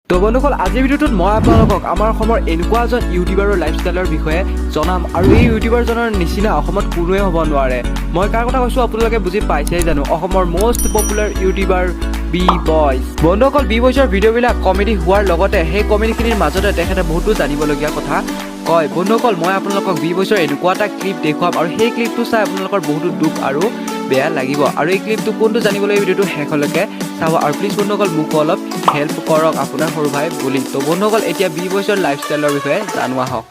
তো বন্ধুসকল আজিৰ ভিডিঅ'টোত মই আপোনালোকক আমাৰ অসমৰ এনেকুৱা এজন ইউটিউবাৰৰ লাইফষ্টাইলৰ বিষয়ে জনাম আৰু এই ইউটিউবাৰজনৰ নিচিনা অসমত কোনোৱে হ'ব নোৱাৰে। মই কাৰ কথা কৈছোঁ আপোনালোকে বুজি পাইছেই জানো, অসমৰ মষ্ট পপুলাৰ ইউটিউবাৰ bboys। বন্ধুসকল bboysৰ ভিডিঅ'বিলাক কমেডি হোৱাৰ লগতে সেই কমেডিখিনিৰ মাজতে তেখেতে বহুতো জানিবলগীয়া কথা কয়। বন্ধুসকল মই আপোনালোকক bboysৰ এনেকুৱা এটা ক্লিপ দেখুৱাম আৰু সেই ক্লিপটো চাই আপোনালোকৰ বহুতো দুখ আৰু বেয়া লাগিব আৰু এই ক্লিপটো কোনটো জানিবলৈ ভিডিঅ'টো শেষলৈকে চাব আৰু প্লিজ বন্ধুসকল মোক অলপ হেল্প কৰক আপোনাৰ সৰু ভাই বুলি। তো বন্ধুসকল এতিয়া bboysৰ লাইফষ্টাইলৰ বিষয়ে জানোৱা হওক।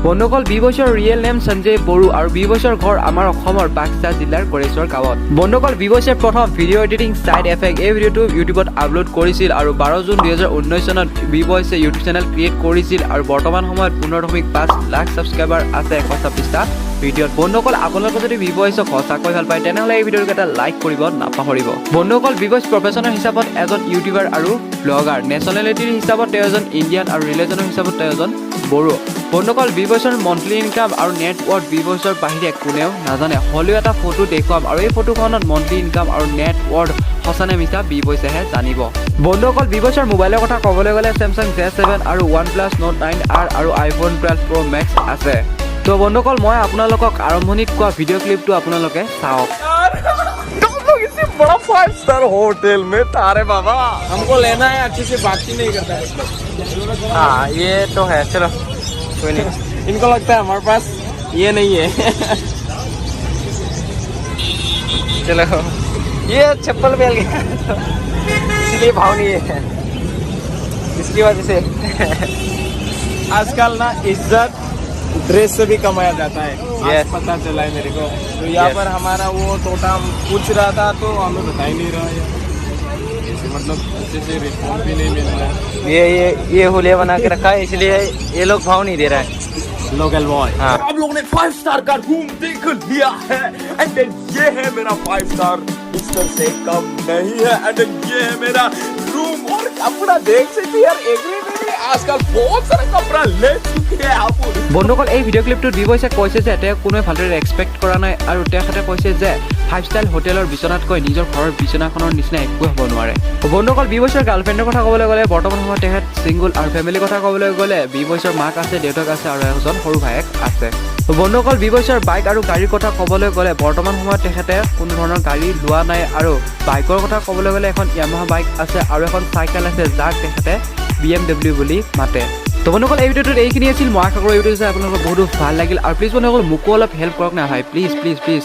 বন্ধুসকল bboysৰ ৰিয়েল নেম সঞ্জয় বড়ো আৰু bboysৰ ঘৰ আমাৰ অসমৰ বাক্সা জিলাৰ গড়েশ্বৰ গাঁৱত। বন্ধুসকল bboysৰ প্ৰথম ভিডিঅ' এডিটিং ছাইড এফেক্ট এই ভিডিঅ'টো ইউটিউবত আপলোড কৰিছিল আৰু 12 জুন 2019 চনত bboyse ইউটিউব চেনেল ক্ৰিয়েট কৰিছিল আৰু বৰ্তমান সময়ত 15.5 লাখ ছাবস্ক্ৰাইবাৰ আছে 126টা ভিডিঅ'ত। বন্ধুসকল আপোনালোকে যদি bboysক সঁচাকৈ ভাল পায় তেনেহ'লে এই ভিডিঅ'টোক এটা লাইক কৰিব নাপাহৰিব। বন্ধুসকল bboys প্ৰফেশ্যনেল হিচাপত এজন ইউটিউবাৰ আৰু ব্লগাৰ, নেশ্যনেলিটিৰ হিচাপত তেওঁ এজন ইণ্ডিয়ান আৰু ৰিলিজনৰ হিচাপত তেওঁ এজন বড়ো। বন্ধুসকল bboysৰ মন্থলি ইনকাম আৰু নেট ৱৰ্থ bboysৰ বাহিৰে কোনেও নাজানে, হ'লেও এটা ফটো দেখুৱাম আৰু এই ফটোখনত মন্থলি ইনকাম আৰু নেট ৱৰ্থ সঁচানে মিছা bboyseহে জানিব। বন্ধুসকল bboysৰ মোবাইলৰ কথা ক'বলৈ গ'লে Samsung Z7 আৰু OnePlus Note 9R আৰু iPhone 12 Pro Max আছে। তো বন্ধুসকল মই আপোনালোকক আৰম্ভণিত কোৱা ভিডিঅ' ক্লিপটো আপোনালোকে চাওক। बड़ा 5 स्टार होटल में तारे बाबा हमको लेना है, अच्छे से बात ही नहीं करता है। हाँ ये तो है, चलो कोई नहीं। इनको लगता है हमारे पास ये नहीं है। चलो ये चप्पल पहन गया इसलिए भाव नहीं है, इसकी वजह से आजकल ना इज्जत ड्रेस से भी कमाया जाता है। आज पता चला है मेरे को। तो यहाँ पर हमारा वो टोटा पूछ रहा था तो हमें बता ही नहीं रहा है, मतलब अच्छे से रिस्पॉन्स भी नहीं मिल रहा है। ये हुलिया बना के रखा है इसलिए ये लोग भाव नहीं दे रहा है। Local boy. हाँ। आप लोगों ने 5 स्टार का रूम देख लिया है एंड देन ये है मेरा 5 स्टार, बिस्तर से कम नहीं है। एंड ये है मेरा रूम और कपड़ा देख सकते यार, एक आजकल बहुत सारा कपड़ा ले चुके हैं आप। বন্ধুসকল এই ভিডিঅ' ক্লিপটোত bboyse কৈছে যে তেওঁ কোনোৱে ভালদৰে এক্সপেক্ট কৰা নাই আৰু তেখেতে কৈছে যে 5 ষ্টাৰ হোটেলৰ বিচনাতকৈ নিজৰ ঘৰৰ বিচনাখনৰ নিচিনা একো হ'ব নোৱাৰে। বন্ধুসকল bboysৰ গাৰ্লফ্ৰেণ্ডৰ কথা ক'বলৈ গ'লে বৰ্তমান সময়ত তেখেত ছিংগল আৰু ফেমিলিৰ কথা ক'বলৈ গ'লে bboysৰ মাক আছে, দেউতাক আছে আৰু এজন সৰু ভায়েক আছে। বন্ধুসকল bboysৰ বাইক আৰু গাড়ীৰ কথা ক'বলৈ গ'লে বৰ্তমান সময়ত তেখেতে কোনো ধৰণৰ গাড়ী লোৱা নাই আৰু বাইকৰ কথা ক'বলৈ গ'লে এখন য়ামাহা বাইক আছে আৰু এখন চাইকেল আছে যাক তেখেতে BMW বুলি মাতে। তো বন্ধুসকল এই ভিডিঅ'টোত এইখিনি আছিল। মই আশা কৰোঁ এই ভিডিঅ'টো চাই আপোনালোকৰ বহুত ভাল লাগিল আৰু প্লিজ বন্ধুসকল মোকো অলপ হেল্প কৰক না ভাই, প্লিজ প্লিজ প্লিজ।